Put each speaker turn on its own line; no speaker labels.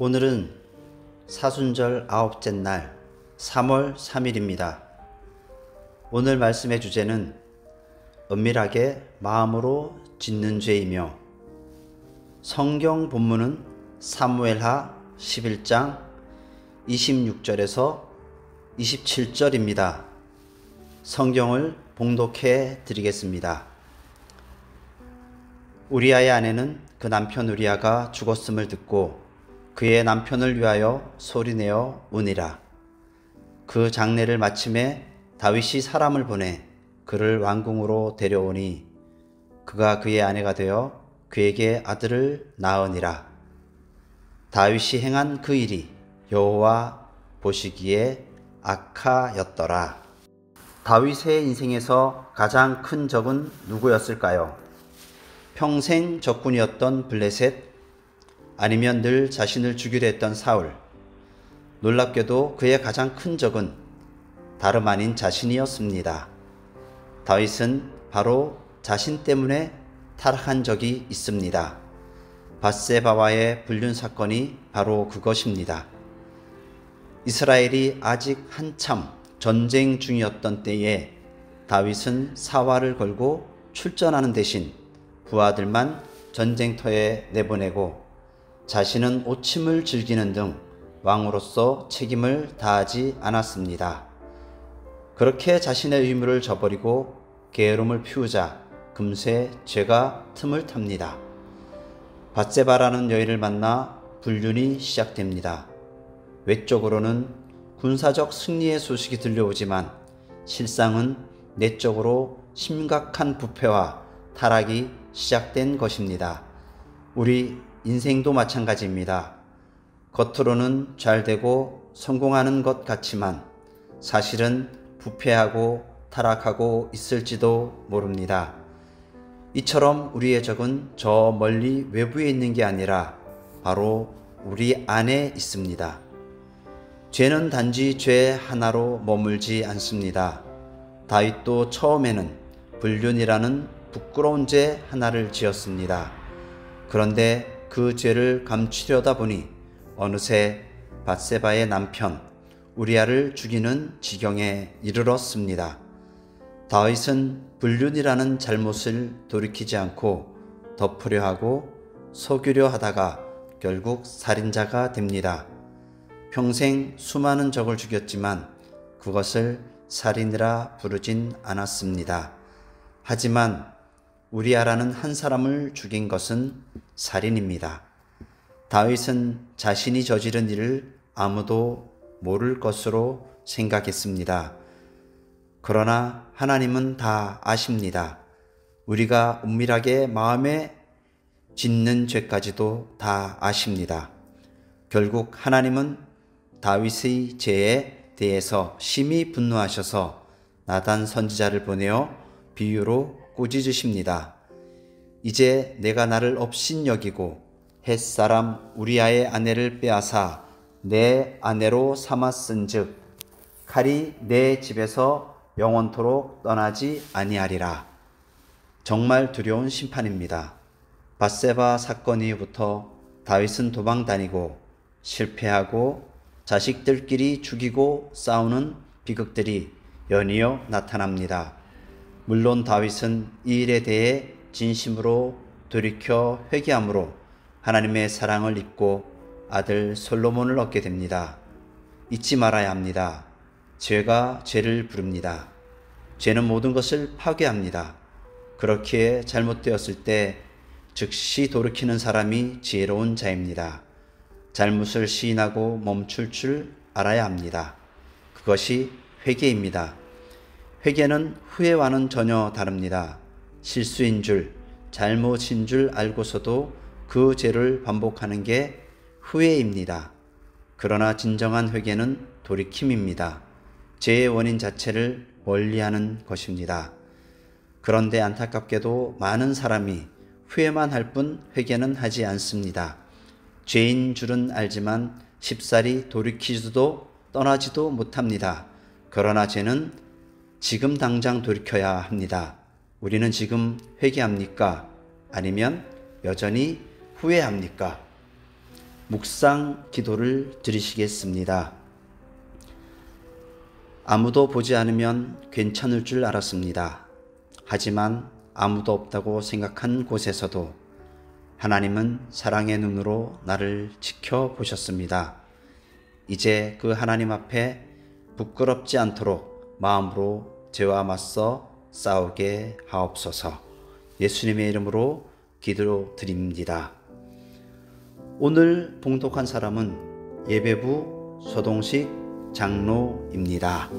오늘은 사순절 아홉째 날 3월 3일입니다. 오늘 말씀의 주제는 은밀하게 마음으로 짓는 죄이며, 성경 본문은 사무엘하 11장 26절에서 27절입니다. 성경을 봉독해 드리겠습니다. 우리아의 아내는 그 남편 우리아가 죽었음을 듣고 그의 남편을 위하여 소리내어 우니라. 그 장례를 마침에 다윗이 사람을 보내 그를 왕궁으로 데려오니 그가 그의 아내가 되어 그에게 아들을 낳으니라. 다윗이 행한 그 일이 여호와 보시기에 악하였더라. 다윗의 인생에서 가장 큰 적은 누구였을까요? 평생 적군이었던 블레셋, 아니면 늘 자신을 죽이려 했던 사울. 놀랍게도 그의 가장 큰 적은 다름 아닌 자신이었습니다. 다윗은 바로 자신 때문에 타락한 적이 있습니다. 밧세바와의 불륜 사건이 바로 그것입니다. 이스라엘이 아직 한참 전쟁 중이었던 때에 다윗은 사활을 걸고 출전하는 대신 부하들만 전쟁터에 내보내고 자신은 오침을 즐기는 등 왕으로서 책임을 다하지 않았습니다. 그렇게 자신의 의무를 저버리고 게으름을 피우자 금세 죄가 틈을 탑니다. 밧세바라는 여인을 만나 불륜이 시작됩니다. 외적으로는 군사적 승리의 소식이 들려오지만 실상은 내적으로 심각한 부패와 타락이 시작된 것입니다. 우리 인생도 마찬가지입니다. 겉으로는 잘되고 성공하는 것 같지만 사실은 부패하고 타락하고 있을지도 모릅니다. 이처럼 우리의 적은 저 멀리 외부에 있는 게 아니라 바로 우리 안에 있습니다. 죄는 단지 죄 하나로 머물지 않습니다. 다윗도 처음에는 불륜이라는 부끄러운 죄 하나를 지었습니다. 그런데 그 죄를 감추려다 보니 어느새 밧세바의 남편 우리아를 죽이는 지경에 이르렀습니다. 다윗은 불륜이라는 잘못을 돌이키지 않고 덮으려 하고 속이려 하다가 결국 살인자가 됩니다. 평생 수많은 적을 죽였지만 그것을 살인이라 부르진 않았습니다. 하지만 우리아라는 한 사람을 죽인 것은 살인입니다. 다윗은 자신이 저지른 일을 아무도 모를 것으로 생각했습니다. 그러나 하나님은 다 아십니다. 우리가 은밀하게 마음에 짓는 죄까지도 다 아십니다. 결국 하나님은 다윗의 죄에 대해서 심히 분노하셔서 나단 선지자를 보내어 비유로 꾸짖으십니다. 이제 내가 나를 업신여기고 헷사람 우리아의 아내를 빼앗아 내 아내로 삼았은즉 칼이 내 집에서 영원토록 떠나지 아니하리라. 정말 두려운 심판입니다. 밧세바 사건 이후부터 다윗은 도망다니고 실패하고 자식들끼리 죽이고 싸우는 비극들이 연이어 나타납니다. 물론 다윗은 이 일에 대해 진심으로 돌이켜 회개함으로 하나님의 사랑을 입고 아들 솔로몬을 얻게 됩니다. 잊지 말아야 합니다. 죄가 죄를 부릅니다. 죄는 모든 것을 파괴합니다. 그렇기에 잘못되었을 때 즉시 돌이키는 사람이 지혜로운 자입니다. 잘못을 시인하고 멈출 줄 알아야 합니다. 그것이 회개입니다. 회개는 후회와는 전혀 다릅니다. 실수인 줄, 잘못인 줄 알고서도 그 죄를 반복하는 게 후회입니다. 그러나 진정한 회개는 돌이킴입니다. 죄의 원인 자체를 멀리하는 것입니다. 그런데 안타깝게도 많은 사람이 후회만 할 뿐 회개는 하지 않습니다. 죄인 줄은 알지만 쉽사리 돌이키지도 떠나지도 못합니다. 그러나 죄는 지금 당장 돌이켜야 합니다. 우리는 지금 회개합니까? 아니면 여전히 후회합니까? 묵상 기도를 드리시겠습니다. 아무도 보지 않으면 괜찮을 줄 알았습니다. 하지만 아무도 없다고 생각한 곳에서도 하나님은 사랑의 눈으로 나를 지켜보셨습니다. 이제 그 하나님 앞에 부끄럽지 않도록 마음으로 죄와 맞서 싸우게 하옵소서. 예수님의 이름으로 기도드립니다. 오늘 봉독한 사람은 예배부 소동식 장로입니다.